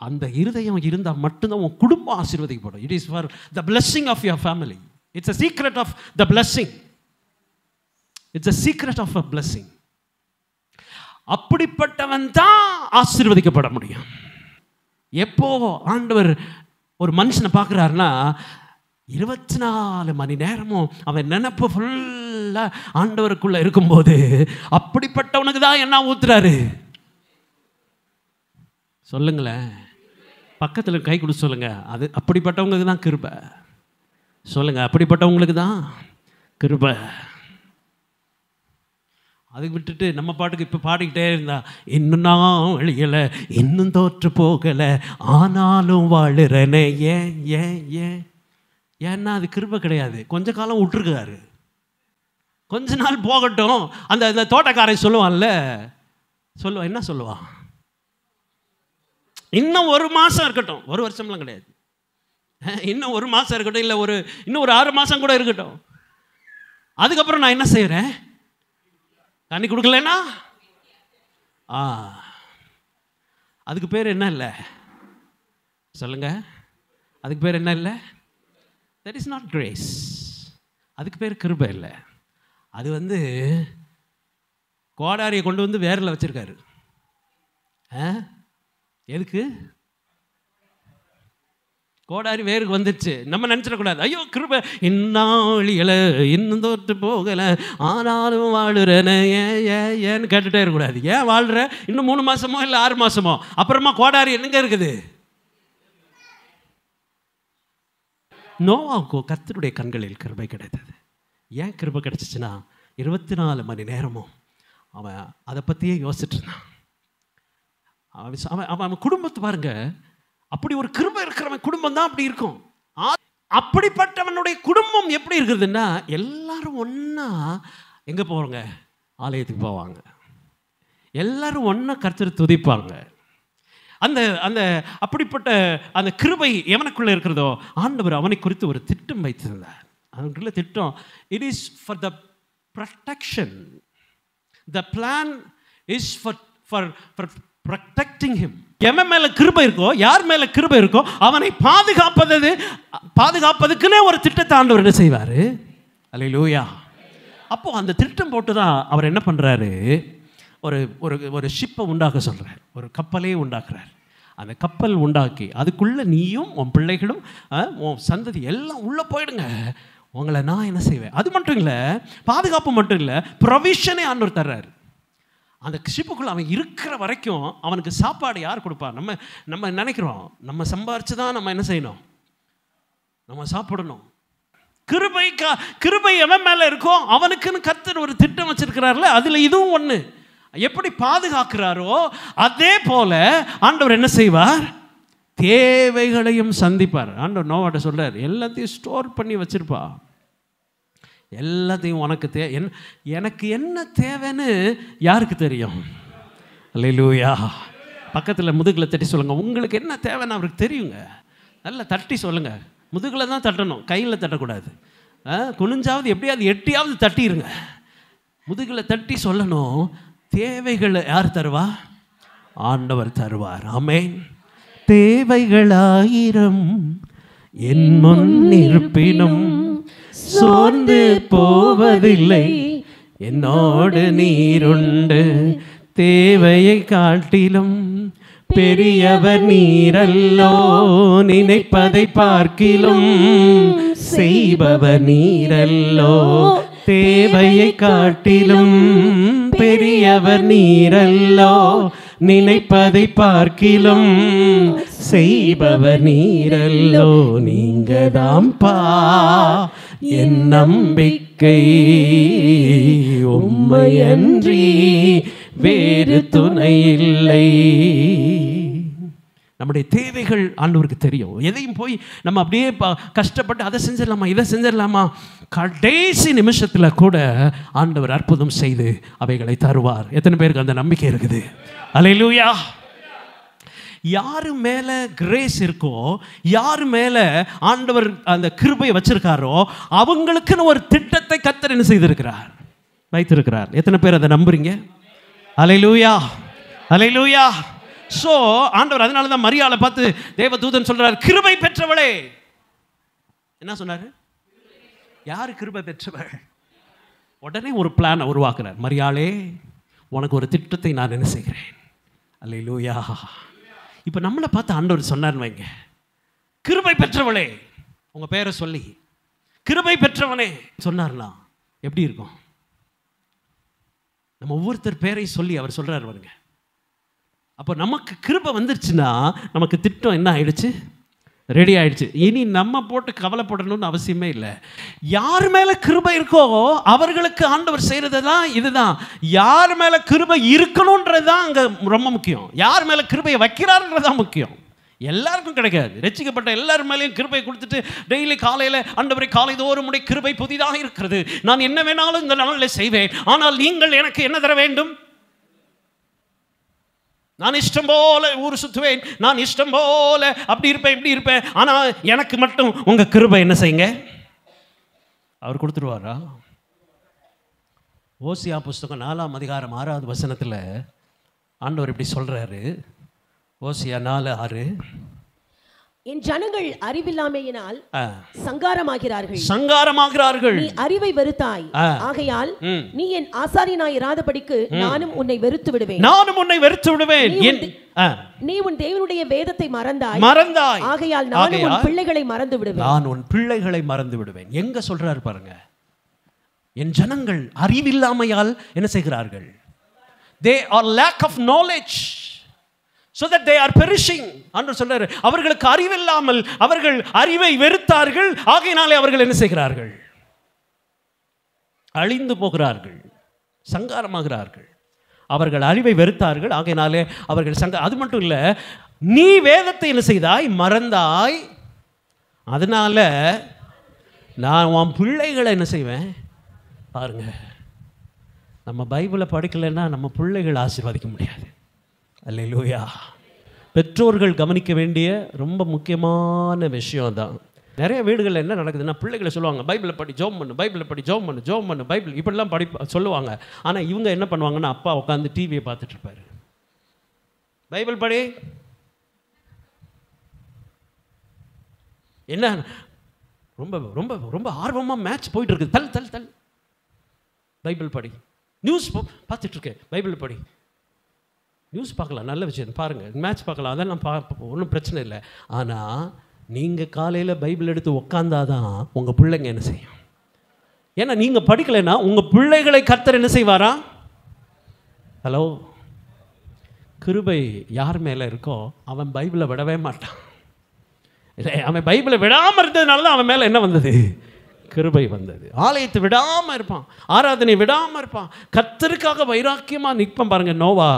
அந்த இருதயம் இருந்தால் மட்டும்தான் உன் குடும்பம் ஆசீர்வதிக்கப்படும். It is for the blessing of your family. It's a secret of the blessing. It's a secret of a blessing. அப்படிப்பட்டவன் தான் ஆசீர்வதிக்கப்பட முடியும். எப்போ ஆண்டவர் ஒரு மனுஷனை பார்க்குறாருன்னா, 24 மணி நேரமும் அவன் நினைப்பு ஃபுல்லாக ஆண்டவருக்குள்ள இருக்கும்போது அப்படிப்பட்டவனுக்கு தான் என்ன ஊத்துறாரு? சொல்லுங்களேன், பக்கத்தில் கை கொடுத்து சொல்லுங்க. அது அப்படிப்பட்டவங்களுக்கு தான் கிருபை. சொல்லுங்க, அப்படிப்பட்டவங்களுக்கு தான் கிருபை. அதை விட்டுட்டு நம்ம பாட்டுக்கு இப்போ பாடிக்கிட்டே இருந்தா, இன்னும் நான் வெளியலை, இன்னும் தோற்று போகலை, ஆனாலும் வாழுறனே. ஏன் ஏன் ஏன் ஏன்னா அது கிருபை கிடையாது. கொஞ்ச காலம் விட்டுருக்காரு, கொஞ்ச நாள் போகட்டும். அந்த தோட்டக்காரை சொல்லுவான்ல, சொல்லுவான், என்ன சொல்லுவான்? இன்னும் 1 மாதம் இருக்கட்டும். 1 வருஷம்லாம் கிடையாது, இன்னும் 1 மாதம் இருக்கட்டும், இல்லை இன்னும் ஒரு 6 மாதம் கூட இருக்கட்டும். அதுக்கப்புறம் நான் என்ன செய்கிறேன்? தண்ணி கொடுக்கலன்னா அதுக்கு பேர் என்ன இல்லை? சொல்லுங்க, அதுக்கு பேர் என்ன இல்லை? That is not grace. அதுக்கு பேர் கிருபை இல்லை. அது கோடாரியை கொண்டு வந்து வேரில் வச்சிருக்காரு. எதுக்கு? கோடாரி வேருக்கு வந்துடுச்சு. நம்ம நினச்சிடக்கூடாது, ஐயோ கிருபை இந்நாளியலை, இன்னும் தோற்று போகலை, ஆனாலும் வாழுறேன்னு ஏன்னு கேட்டுகிட்டே இருக்கக்கூடாது. ஏன் வாழ்கிற? இன்னும் 3 மாதமோ இல்லை 6 மாதமோ. அப்புறமா கோடாரி என்னங்க இருக்குது? நோவாவுக்கு கர்த்தருடைய கண்களில் கிருபை கிடைத்தது. ஏன் கிருபை கிடைச்சிச்சுன்னா, 24 மணி நேரமும் அவன் அதை பற்றியே யோசிச்சுட்டு இருந்தான். அவன் குடும்பத்தை பாருங்க, அப்படி ஒரு கிருபை இருக்கிறவன் குடும்பம் தான் அப்படி இருக்கும். அப்படிப்பட்டவனுடைய குடும்பம் எப்படி இருக்குதுன்னா, எல்லாரும் ஒன்றா எங்கே போவாங்க? ஆலயத்துக்கு போவாங்க. எல்லாரும் ஒன்றா கர்த்தரை துதிப்பாங்க. அந்த அந்த அப்படிப்பட்ட அந்த கிருபை எவனுக்குள்ளே இருக்கிறதோ, ஆண்டவர் அவனை குறித்து ஒரு திட்டம் வைத்திருந்தார். அவனுக்குள்ள திட்டம், it is for the protection. The plan is for protecting him. எவன் மேல கிருபை இருக்கோ, யார் மேல கிருபை இருக்கோ, அவனை பாதுகாப்பதுக்குன்னே ஒரு திட்டத்தை ஆண்டவர் என்ன செய்வார்? அல்லேலூயா. அப்போ அந்த திட்டம் போட்டு தான் அவர் என்ன பண்றாரு? ஒரு ஷிப்பை உண்டாக்க சொல்றார், ஒரு கப்பலே உண்டாக்குறார். அந்த கப்பல் உண்டாக்கி அதுக்குள்ள நீயும் உன் பிள்ளைகளும் உன் சந்ததி எல்லாம் உள்ள போயிடுங்க, உங்களை நான் என்ன செய்வேன். அது மட்டும் இல்லை, பாதுகாப்பு மட்டும் இல்லை, ப்ரொவிஷனே ஆண்டவர் தர்றாரு. அந்த ஷிப்புக்குள்ள அவன் இருக்கிற வரைக்கும் அவனுக்கு சாப்பாடு யார் கொடுப்பா? நம்ம நினைக்கிறோம், நம்ம சம்பாரிச்சு தான் நம்ம என்ன செய்யணும், நம்ம சாப்பிடணும். கிருபை எவன் மேலே இருக்கோ அவனுக்குன்னு கர்த்தர் ஒரு திட்டம் வச்சிருக்கிறார்ல, அதில் இதுவும் ஒன்று. எப்படி பாதுகாக்கிறாரோ அதே போல ஆண்டவர் என்ன செய்வார்? தேவைகளையும் சந்திப்பார். ஆண்டவர் நோவாட்ட சொல்றார், எல்லாத்தையும் ஸ்டோர் பண்ணி வச்சிருப்பா, எல்லாத்தையும் உனக்கு எனக்கு என்ன தேவைன்னு யாருக்கு தெரியும்? அல்லேலூயா. பக்கத்தில் முதுகில் தட்டி சொல்லுங்க, உங்களுக்கு என்ன தேவைன்னு அவருக்கு தெரியுங்க. நல்லா தட்டி சொல்லுங்க. முதுகில் தான் தட்டணும், கையில் தட்டக்கூடாது. குனிஞ்சாவது எப்படியாவது எட்டியாவது தட்டிடுங்க. முதுகில் தட்டி சொல்லணும். தேவைகளை யார் தருவா? ஆண்டவர் தருவார். ஆமென். தேவைகளாயிரம் என் முன் இருப்பினும் சோர்ந்து போவதில்லை, என்னோடு நீருண்டு. தேவையை காட்டிலும் பெரியவர் நீரல்லோ, நினைப்பதை பார்க்கிலும் செய்பவர் நீரல்லோ. தேவையை காட்டிலும் பெரியவர் நீரல்லோ, நினைப்பதை பார்க்கிலும் செய்பவர் நீரல்லோ. நீங்க தாம்பா என் நம்பிக்கை, உம்மையன்றி வேறு துணை இல்லை. நம்முடைய தேவைகள் ஆண்டவருக்கு தெரியும். எதையும் போய் நம்ம அப்படியே கஷ்டப்பட்டு அதை செஞ்சிடலாமா இதை செஞ்சிடலாமா, கடைசி நிமிஷத்தில் கூட ஆண்டவர் அற்புதம் செய்து அவைகளை தருவார். எத்தனை பேருக்கு அந்த நம்பிக்கை இருக்குது? அல்லேலூயா. யாரு மேலே கிரேஸ் இருக்கோ, யாரு மேலே ஆண்டவர் அந்த கிருபையை வச்சிருக்காரோ அவங்களுக்குன்னு ஒரு திட்டத்தை கர்த்தர் என்ன செய்திருக்கிறார்? வைத்திருக்கிறார். எத்தனை பேர் அதை நம்புறீங்க? அல்லேலூயா, அல்லேலூயா. ஸோ ஆண்டவர் அதனால தான் மரியாளை பார்த்து தேவதூதன் சொல்றார், கிருபை பெற்றவளே. என்ன சொன்னாரு? யாரு கிருபை பெற்றவள்? உடனே ஒரு பிளானை உருவாக்குறார். மரியாளே, உனக்கு ஒரு திட்டத்தை நான் என்ன செய்கிறேன். அல்லேலூயா. இப்போ நம்மளை பார்த்து ஆண்டவர் சொன்னார்னு வைங்க, கிருபை பெற்றவளே, உங்க பேரை சொல்லி கிருபை பெற்றவனே சொன்னார்னா எப்படி இருக்கும்? நம்ம ஒவ்வொருத்தர் பேரையும் சொல்லி அவர் சொல்றாரு பாருங்க. அப்போ நமக்கு கிருபை வந்துருச்சுன்னா நமக்கு திட்டம் என்ன ஆயிடுச்சு? ரெடி ஆயிடுச்சு. இனி நம்ம போட்டு கவலைப்படணும்னு அவசியமே இல்லை. யார் மேலே கிருபை இருக்கோ அவர்களுக்கு ஆண்டவர் செய்கிறது தான் இதுதான். யார் மேலே கிருபை இருக்கணுன்றது தான் அங்கே ரொம்ப முக்கியம். யார் மேலே கிருபையை வைக்கிறாருன்றது தான் முக்கியம். எல்லாருக்கும் கிடைக்காது. ரட்சிக்கப்பட்ட எல்லாரும் மேலேயும் கிருபை கொடுத்துட்டு டெய்லி காலையில் ஆண்டவரை காலை தோறும் உடைய கிருபை புதிதாக இருக்கிறது, நான் என்ன வேணாலும் இந்த நாளில் செய்வேன், ஆனால் நீங்கள் எனக்கு என்ன தர வேண்டும்? நான் இஷ்டம் போல ஊர் சுற்றுவேன், நான் இஷ்டம் போல அப்படி இருப்பேன் இப்படி இருப்பேன், ஆனால் எனக்கு மட்டும் உங்க கிருபை என்ன செய்யுங்க? அவர் கொடுத்துருவாரா? ஓசியா புஸ்தகம் 4ஆம் அதிகாரம் 6வது வசனத்தில் ஆண்டவர் இப்படி சொல்றாரு. ஓசியா 4:6, என் ஜனங்கள் அறிவில்லாமையினால் சங்காரமாகிறார்கள். நீ அறிவை வெறுத்தாய், ஆகையால் நீ என் ஆசாரியனாய் இராதபடிக்கு நானும் உன்னை வெறுத்து விடுவேன். நீ உன் தேவனுடைய வேதத்தை மறந்தாய், ஆகையால் நான் உன் பிள்ளைகளை மறந்து விடுவேன். எங்க சொல்றாரு பாருங்க, என் ஜனங்கள் அறிவில்லாமையால் என்ன செய்கிறார்கள்? They are lack of knowledge, so that they are perishing. ஆண்டவர் சொல்றாரு, அவர்களுக்கு அறிவில்லாமல் அவர்கள் அறிவை வெறுத்தார்கள், ஆகையினாலே அவர்கள் என்ன செய்கிறார்கள்? அழிந்து போகிறார்கள், சங்காரமாகிறார்கள். அவர்கள் அறிவை வெறுத்தார்கள், ஆகையினாலே அவர்கள் அது மட்டும் இல்லை, நீ வேதத்தை என்ன செய்தாய்? மறந்தாய். அதனால நான் உன் பிள்ளைகளை என்ன செய்வேன்? பாருங்க, நம்ம பைபிளை படிக்கலைன்னா நம்ம பிள்ளைகள் ஆசீர்வதிக்க முடியாது. அல்லேலூயா. பெற்றோர்கள் கவனிக்க வேண்டிய ரொம்ப முக்கியமான விஷயம் தான். நிறைய வீடுகளில் என்ன நடக்குதுன்னா, பிள்ளைகளை சொல்லுவாங்க, பைபிளை படி, ஜோம் பண்ணு, பைபிளை படி, ஜோம் பண்ணு, பைபிள் இப்படிலாம் சொல்லுவாங்க. ஆனால் இவங்க என்ன பண்ணுவாங்கன்னா, அப்பா உட்காந்து டிவியை பார்த்துட்டு இருப்பாரு, பைபிள் படி. என்ன ரொம்ப ரொம்ப ரொம்ப ஆர்வமாக மேட்ச் போயிட்டு இருக்குது, தள் பைபிள் படி. நியூஸ் பார்த்துட்டு இருக்கேன், பைபிள் படி. நியூஸ் பார்க்கலாம், நல்ல விஷயம், பாருங்கள். மேட்ச் பார்க்கலாம், அதெல்லாம் ஒன்றும் பிரச்சனை இல்லை. ஆனால் நீங்கள் காலையில் பைபிள் எடுத்து உக்காந்தாதான் உங்கள் பிள்ளைங்க என்ன செய்யும்? ஏன்னா நீங்கள் படிக்கலைன்னா உங்கள் பிள்ளைகளை கர்த்தர் என்ன செய்வாரா? ஹலோ, கிருபை யார் மேலே இருக்கோ அவன் பைபிளை விடவே மாட்டான். அவன் பைபிளை விடாமல் இருந்ததுனால தான் அவன் மேலே என்ன வந்தது? கிருபை வந்தது. ஆலயத்தை விடாமல் இருப்பான், ஆராதனை விடாமல் இருப்பான், கர்த்தருக்காக வைராக்கியமாக நிற்பம். பாருங்க, நோவா,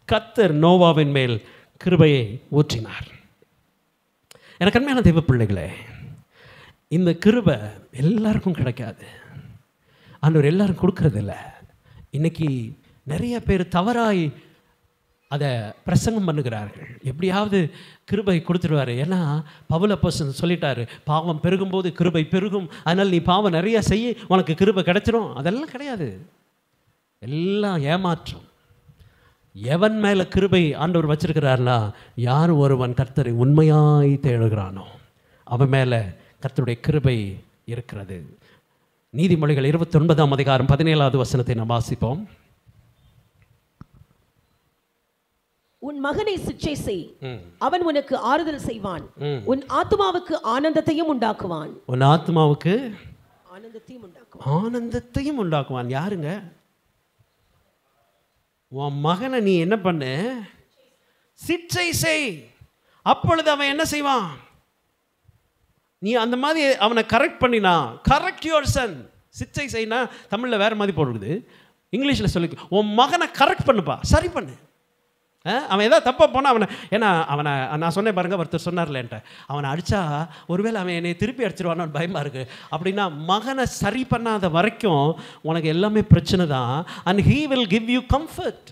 கர்த்தர் நோவாவின் மேல் கிருபையை ஊற்றினார். எனக்கு அருமையான தெய்வ பிள்ளைகளே, இந்த கிருபை எல்லாருக்கும் கிடைக்காது. ஆண்டவர் எல்லாரும் கொடுக்கறதில்ல. இன்னைக்கு நிறைய பேர் தவறாய் அதை பிரசங்கம் பண்ணுகிறார்கள். எப்படியாவது கிருபை கொடுத்துருவாரு. ஏன்னா பவுல் அப்போஸ்தலன் சொல்லிட்டாரு, பாவம் பெருகும்போது கிருபை பெருகும், அதனால் நீ பாவம் நிறையா செய்ய உனக்கு கிருபை கிடைச்சிடும். அதெல்லாம் கிடையாது, எல்லாம் ஏமாற்றம். எவன் மேலே கிருபை ஆண்டவர் வச்சிருக்கிறார்னா, யார் ஒருவன் கர்த்தரை உண்மையாய் தேடுகிறானோ அவன் மேலே கர்த்தருடைய கிருபை இருக்கிறது. நீதிமொழிகள் 29ஆம் அதிகாரம் 17வது வசனத்தை நாம் வாசிப்போம். உன் மகனை சிட்சை செய், அவன் உனக்கு ஆறுதல் செய்வான், உன் ஆத்மாவுக்கு ஆனந்தத்தையும் உண்டாக்குவான். உன் ஆத்மாவுக்கு ஆனந்தத்தையும் உண்டாக்குவான். யாருங்க? உன் மகனை நீ என்ன பண்ணு, சிட்சை செய். அப்பொழுது அவன் என்ன செய்வான்? நீ அந்த மாதிரி அவனை கரெக்ட் பண்ணினா, கரெக்ட் யுவர் சன். சிட்சை செய்யினா தமிழில் வேறு மாதிரி போடுறது, இங்கிலீஷில் சொல்லி, உன் மகனை கரெக்ட் பண்ணுப்பா, சரி பண்ணு. அவன் ஏதாவது தப்பாக போனால் அவனை, ஏன்னா அவனை நான் சொன்னேன் பாருங்க, ஒருத்தர் சொன்னார்லேன்ட்ட, அவனை அடித்தா ஒருவேளை அவன் என்னை திருப்பி அடிச்சிருவானு பயமாக இருக்குது அப்படின்னா, மகனை சரி பண்ணாத வரைக்கும் உனக்கு எல்லாமே பிரச்சனை தான். And he will give you comfort.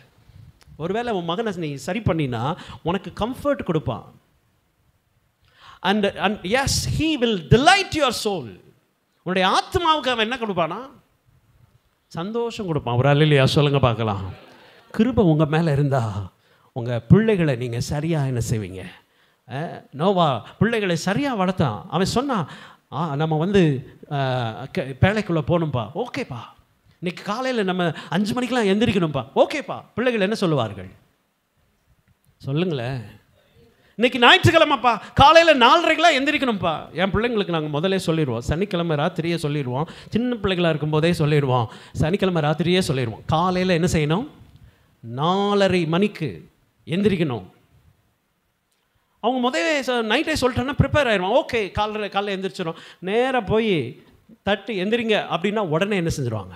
ஒருவேளை உன் மகனை நீ சரி பண்ணினா உனக்கு கம்ஃபர்ட் கொடுப்பான். And yes, he will delight your soul. உன்னுடைய ஆத்மாவுக்கு அவன் என்ன கொடுப்பானா? சந்தோஷம் கொடுப்பான். ஒரு அல்லேலூயா சொல்லுங்க பார்க்கலாம். கிருபை உங்கள் மேலே இருந்தால் உங்கள் பிள்ளைகளை நீங்கள் சரியாக என்ன செய்வீங்க? நோவா பிள்ளைகளை சரியாக வளர்த்தான். அவன் சொன்னான், நம்ம வந்து பேழைக்குள்ளே போகணும்ப்பா. ஓகேப்பா, இன்றைக்கி காலையில் நம்ம 5 மணிக்கெலாம் எந்திரிக்கணும்ப்பா. ஓகேப்பா. பிள்ளைகள் என்ன சொல்லுவார்கள்? சொல்லுங்களேன். இன்றைக்கி ஞாயிற்றுக்கிழமைப்பா, காலையில் 4:30 எந்திரிக்கணும்ப்பா. என் பிள்ளைங்களுக்கு நாங்கள் முதலே சொல்லிடுவோம், சனிக்கிழமை ராத்திரியே சொல்லிடுவோம். சின்ன பிள்ளைகளாக இருக்கும்போதே சொல்லிடுவோம், சனிக்கிழமை ராத்திரியே சொல்லிடுவோம், காலையில் என்ன செய்யணும்? 4:30 மணிக்கு எந்திரிக்கணும். அவங்க முதல்ல நைட்டே சொல்லிட்டோன்னா ப்ரிப்பேர் ஆயிடுவான். ஓகே, காலையில் எந்திரிச்சிடும். நேராக போய் தட்டு எந்திரிங்க அப்படின்னா உடனே என்ன செஞ்சுருவாங்க?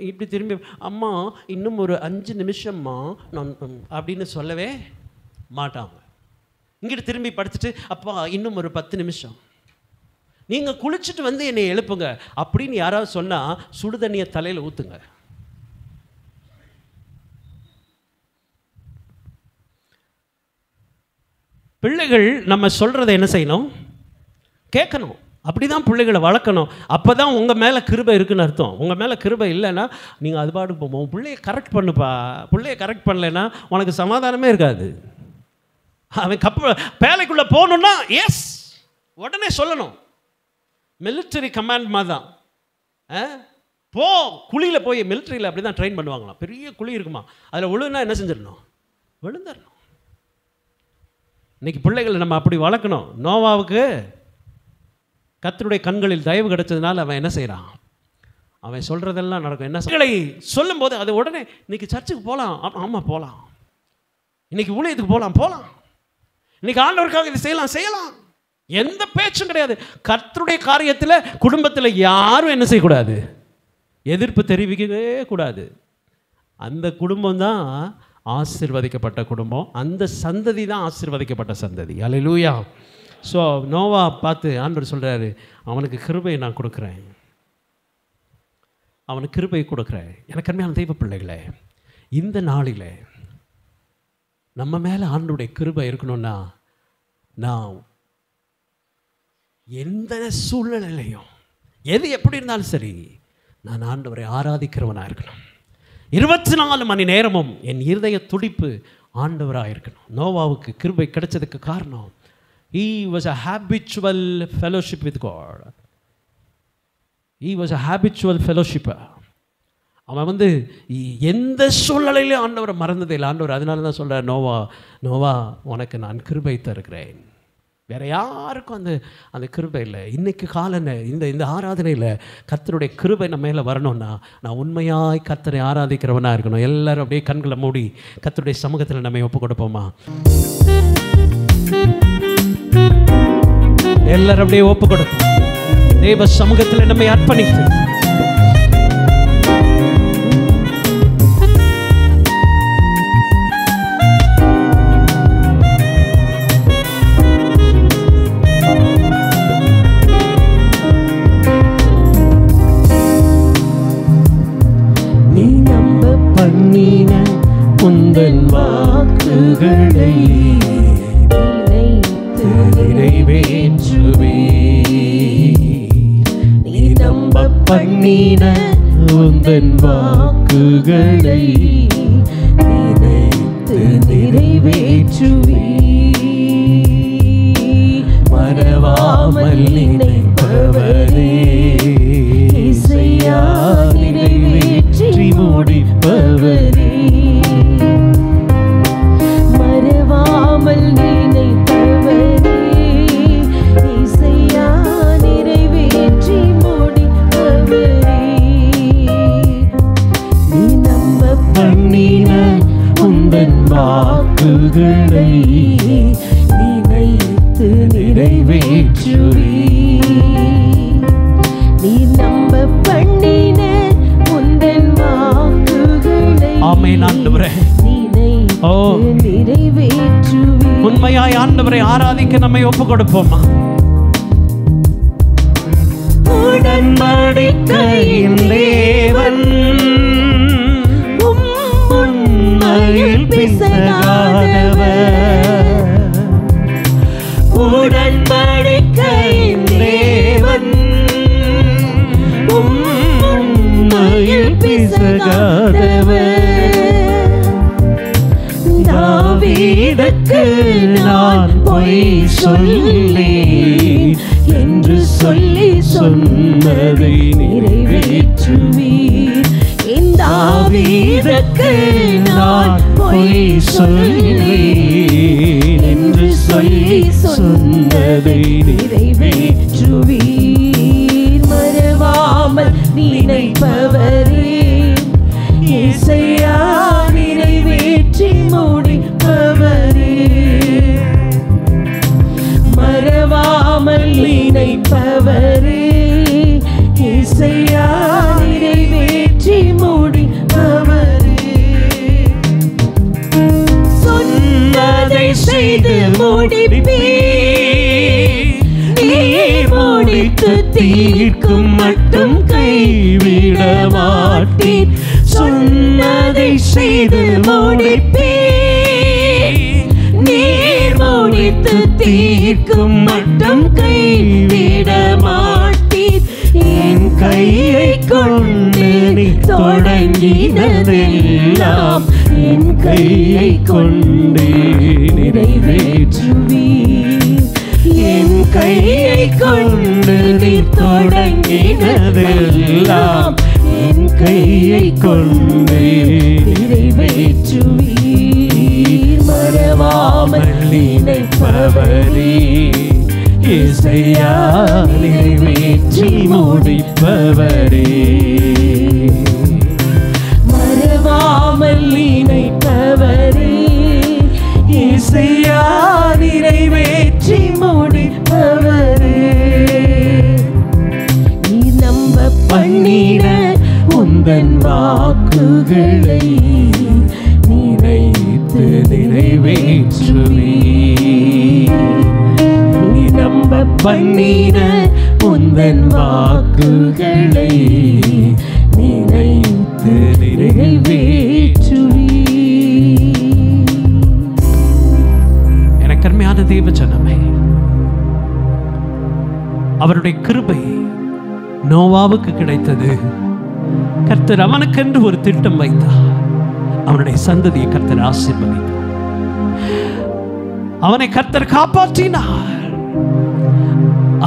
இப்படி திரும்பி, அம்மா இன்னும் ஒரு 5 நிமிஷம்மா நான் அப்படின்னு சொல்லவே மாட்டாங்க. இங்கிட்டு திரும்பி படுத்துட்டு, அப்பா இன்னும் ஒரு 10 நிமிஷம், நீங்கள் குளிச்சுட்டு வந்து என்னை எழுப்புங்க அப்படின்னு யாராவது சொன்னால் சுடுதண்ணியை தலையில் ஊற்றுங்க. பிள்ளைகள் நம்ம சொல்கிறத என்ன செய்யணும்? கேட்கணும். அப்படி தான் பிள்ளைகளை வளர்க்கணும். அப்போ தான் உங்கள் மேலே கிருபை இருக்குன்னு அர்த்தம். உங்கள் மேலே கிருபை இல்லைன்னா நீங்கள் அது பாட்டுக்கு போவோம். பிள்ளையை கரெக்ட் பண்ணுப்பா. பிள்ளையை கரெக்ட் பண்ணலைன்னா உனக்கு சமாதானமே இருக்காது. அவன் பேலைக்குள்ளே போகணுன்னா எஸ் உடனே சொல்லணும். மிலிட்டரி கமாண்ட் மாதிரி தான். போ, குழியில் போய், மிலிட்டரியில் அப்படி தான் ட்ரெயின் பண்ணுவாங்களாம். பெரிய குழி இருக்குமா, அதில் விழுன்னா என்ன செஞ்சிடணும்? விழுந்துடணும். இன்றைக்கி பிள்ளைகளை நம்ம அப்படி வளர்க்கணும். நோவாவுக்கு கர்த்தருடைய கண்களில் தயவு கிடைச்சதுனால அவன் என்ன செய்கிறான்? அவன் சொல்கிறதெல்லாம் நடக்கும். என்ன பிள்ளைகளை சொல்லும்போது அது உடனே, இன்றைக்கி சர்ச்சுக்கு போகலாம், ஆமாம் போகலாம், இன்றைக்கி ஊழியத்துக்கு போகலாம், இன்றைக்கி ஆண்டவருக்காக இதை செய்யலாம். எந்த பேச்சும் கிடையாது. கர்த்தருடைய காரியத்தில் குடும்பத்தில் யாரும் என்ன செய்யக்கூடாது? எதிர்ப்பு தெரிவிக்கவே கூடாது. அந்த குடும்பம் தான் ஆசீர்வதிக்கப்பட்ட குடும்பம். அந்த சந்ததி தான் ஆசீர்வதிக்கப்பட்ட சந்ததி. அல்லேலூயா. ஸோ நோவா பார்த்து ஆண்டவர் சொல்கிறாரு, அவனுக்கு கிருபையை நான் கொடுக்குறேன், அவனுக்கு கிருபை கொடுக்குறேன். எனக்கு அருமையான தெய்வ பிள்ளைகளே, இந்த நாளில் நம்ம மேலே ஆண்டவருடைய கிருபை இருக்கணும்னா, நான் எந்த சூழ்நிலையிலையும் எது எப்படி இருந்தாலும் சரி, நான் ஆண்டவரை ஆராதிக்கிறவனாக இருக்கணும். 24 மணி நேரமும் என் இருதய துடிப்பு ஆண்டவராக இருக்கணும். நோவாவுக்கு கிருபை கிடைச்சதுக்கு காரணம், he was a habitual fellowship with God. He was a habitual fellowshipper. அவன் வந்து எந்த சூழ்நிலையிலும் ஆண்டவரை மறந்ததே இல்லை. ஆண்டவர் அதனால தான் சொல்கிறார், நோவா உனக்கு நான் கிருபை தருகிறேன். வேறு யாருக்கும் அந்த கிருபை இல்லை. இன்றைக்கு இந்த ஆராதனையில் கர்த்தருடைய கிருபை நம்ம மேலே வரணும்னா, நான் உண்மையாய் கர்த்தரை ஆராதிக்கிறவனாக இருக்கணும். எல்லோரும் அப்படியே கண்களை மூடி கர்த்தருடைய சமூகத்தில் நம்ம ஒப்பு கொடுப்போமா? எல்லாரும் அப்படியே ஒப்பு கொடுப்போம். தேவ சமூகத்தில் நம்மை அர்ப்பணித்து உந்தன் வாக்குகளை நினைத்து நிறைவேற்றுவே. நீ நம்ப பண்ணின உந்தன் வாக்குகளை நினைத்து நிறைவேற்றுவே. மறவாமல் நினைப்பவரே இசையா நிறைவேற்றி முடிப்பவரே. வாக்குகளை நினைத்து நிறைவேற்றுவே. நீ நம்ப பண்ணின உந்தன் வாக்குகளை ஆமென் ஆண்டவரே நினைத்து நிறைவேற்றுவே. உண்மையாய் ஆண்டவரை ஆராதிக்க நம்மை ஒப்பு கொடுப்போமா? உடன்படிக்கையின் தேவன் பிசகாதவர். உடன்படிக்கையின் தேவன் உம்மையில் பிசகாதவர். தாவீதுக்கு நான் பொய் சொல்லேன் என்று சொல்லி சொன்னதை நிறைவேற்றுவீர். தாவீதுக்கு நான் பொய் சொல்லேன் என்று சொல்லி சொன்னதை நிறைவேற்றுவீர். மறவாமல் நினைப்பவரே இசையா நிறைவேற்றி முடிப்பவரே. மறவாமல் நினைப்பவரே இசையா நிறைவேற்றி முடிப்பவரே. சொன்னதை செய்து முடிப்பீர். நீர் முடித்து தீர்க்கும் மட்டும் கைவிட மாட்டீர். சொன்னதை செய்து முடிப்பீர். நீர் முடித்து தீர்க்கும் மட்டும் கைவிட மாட்டீர். என் கையை கொண்டு நீ தொடங்கினதெல்லாம் என் கையை கொண்டு நிறைவேற்றுவீர். என் கையை கொண்டு நீ தொடங்கினதெல்லாம் என் கையை கொண்டு நிறைவேற்றுவீர். மறவாமல் நினைப்பவரே இசையா நிறைவேற்றி முடிப்பவரே. மறவாமல் நினைப்பவரே இசையா நிறைவேற்றி முடிப்பவரே. நீ நம்ப பண்ணின உந்தன் வாக்குகளை நினைத்து நிறைவேற்றுவீர். நீ நம்ப பண்ணின உந்தன் வாக்குகளை நினைத்து நிறைவேற்றுவீர். எனக்கு அருமையான தேவ ஜனமே, அவருடைய கிருபை நோவாவுக்கு கிடைத்தது. கர்த்தர் அவனுக்கென்று ஒரு திட்டம் வைத்தார். அவனுடைய சந்ததியை கர்த்தர் ஆசீர்வதித்தார். அவனை கர்த்தர் காப்பாற்றினார்.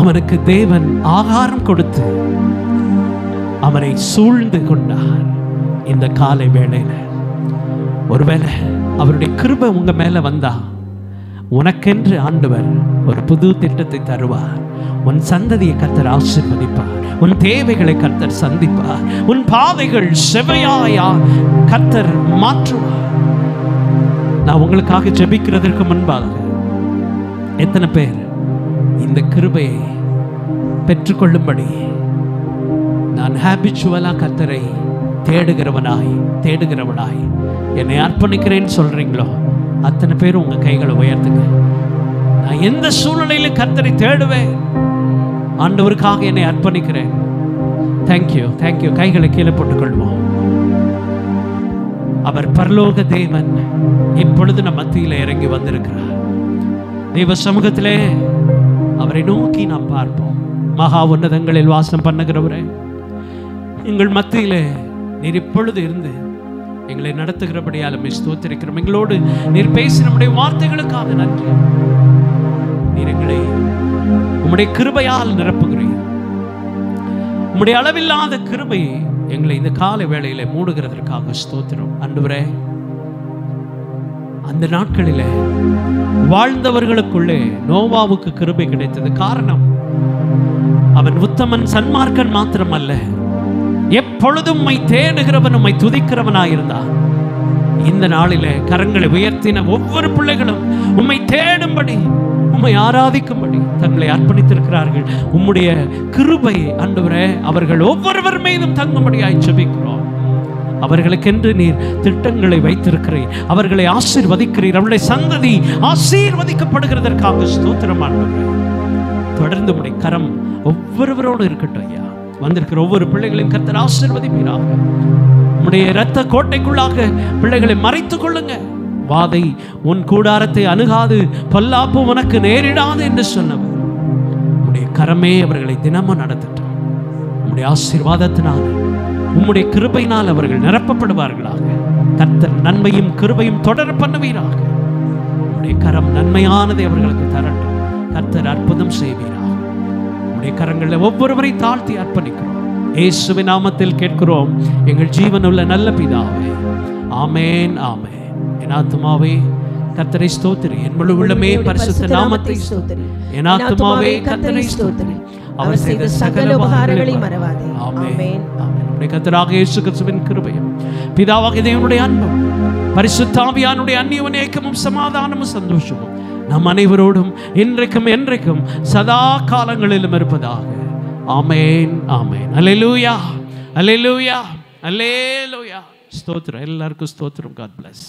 அவனுக்கு தேவன் ஆகாரம் கொடுத்து அவனை சூழ்ந்து கொண்டார். இந்த காலை வேளையில ஒருவேளை அவருடைய கிருபை உங்க மேல வந்தா உனக்கென்று ஆண்டவர் ஒரு புது திட்டத்தை தருவார். உன் சந்ததியை கர்த்தர் ஆசீர்வதிப்பார். உன் தேவைகளை கர்த்தர் சந்திப்பார். உன் பாதைகள் செவையாயா கர்த்தர் மாற்றுவார். நான் உங்களுக்காக ஜெபிக்கிறதற்கு முன்பாக எத்தனை பேர் இந்த கிருபையை பெற்றுக்கொள்ளும்படி நான் ஹேபிச்சுவலா கர்த்தரை தேடுகிறவனாய் என்னை அர்ப்பணிக்கிறேன்னு சொல்றீங்களோ அத்தனை பேர் உங்க கைகளை உயர்த்துங்க. நான் எந்த சூழ்நிலையிலும் கர்த்தரை தேடுவேன், ஆண்டவருக்காக என்னை அர்ப்பணிக்கிறேன். Thank you thank you. கைகளை கீழே போட்டுக்கொள்வோம். அவர் பரலோக தேவன் இப்பொழுது நம் மத்தியில் இறங்கி வந்திருக்கிறார். தெய்வ சமூகத்திலே அவரை நோக்கி நாம் பார்ப்போம். மகா உன்னதங்களில் வாசம் பண்ணுகிறவரே, எங்கள் மத்தியிலே நீர் இப்பொழுது இருந்து எங்களை நடத்துகிறபடியால் ஸ்தோத்திரிக்கிறோம். எங்களோடு நீர் பேசி நம்முடைய வார்த்தைகளுக்காக நன்றி. நீர் எங்களை உம்முடைய கிருபையால் நிரப்புகிறீர். உம்முடைய அளவில்லாத கிருபையை எங்களை இந்த கால வேளையில மூடுகிறதற்காக ஸ்தோத்திரம். ஆண்டவரே, அந்த நாட்களிலே வாழ்ந்தவர்களுக்குள்ளே நோவாவுக்கு கிருபை கிடைத்தது. காரணம், அவன் உத்தமன் சன்மார்க்கன் மாத்திரமல்ல, எப்பொழுதும் உம்மை தேடுகிறவன், உம்மை துதிக்கிறவனாயிருந்தான். இந்த நாளிலே கரங்களை உயர்த்தின ஒவ்வொரு பிள்ளைகளும் உம்மை தேடும்படி, உம்மை ஆராதிக்கும்படி தங்களை அர்ப்பணித்திருக்கிறார்கள். உம்முடைய கிருபை ஆண்டவரே அவர்கள் ஒவ்வொருவர் மீதும் தங்கும்படியாய் ஜெபிக்கிறோம். அவர்களுக்கென்று நீர் திட்டங்களை வைத்திருக்கிறீர், அவர்களை ஆசீர்வதிக்கிறீர். அவருடைய சந்ததி ஆசீர்வதிக்கப்படுகிறதற்காக ஸ்தோத்திரம் ஆண்டவரே. தொடர்ந்து உம்முடைய கரம் ஒவ்வொருவரோடு இருக்கட்டும் ஐயா. வந்திருக்கிற ஒவ்வொரு பிள்ளைகளையும் கர்த்தர் ஆசீர்வதிப்பீராக. உம்முடைய இரத்த கோட்டைக்குள்ளாக பிள்ளைகளை மறைத்துக் கொள்ளுங்க. வாதை உன் கூடாரத்தை அணுகாது, பொல்லாப்பு உனக்கு நேரிடாது என்று சொன்னவர். உம்முடைய கரமே அவர்களை தினமும் நடத்தட்டும். உம்முடைய ஆசீர்வாதத்தினால், உம்முடைய கிருபையினால் அவர்கள் நிரப்பப்படுவார்களாக. கர்த்தர் நன்மையும் கிருபையும் தொடர பண்ணுவீராக. உம்முடைய கரம் நன்மையானதை அவர்களுக்கு தரட்டும். கர்த்தர் அற்புதம் செய்வீராக. உம்முடைய கரங்களில் ஒவ்வொருவரை தாழ்த்தி அர்ப்பணிக்கிறோம். இயேசுவின் நாமத்தில் கேட்கிறோம் எங்கள் ஜீவனுள்ள நல்ல பிதாவே. ஆமென் ஆமென். என் ஆத்துமாவே கர்த்தரை ஸ்தோத்திரி, என் முழு உள்ளமே பரிசுத்த நாமத்தை ஸ்தோத்திரி. என் ஆத்துமாவே கர்த்தரை ஸ்தோத்திரி, அவர் செய்த சகல உபகாரங்களையும் மறவாதே. ஆமென் ஆமென். நம்முடைய கர்த்தராகிய இயேசு கிறிஸ்துவின் கிருபையும் பிதாவாகிய தேவனுடைய அன்பும் பரிசுத்த ஆவியானவருடைய அந்நிய ஏக்கமும் சமாதானமும் சந்தோஷமும் நம் அனைவரோடும் இன்றைக்கும் என்றைக்கும் சதா காலங்களிலும் இருப்பதாக. ஆமென் ஆமென். அல்லேலூயா அல்லேலூயா அல்லேலூயா. ஸ்தோத்திரம். எல்லாருக்கும் ஸ்தோத்திரம். God bless.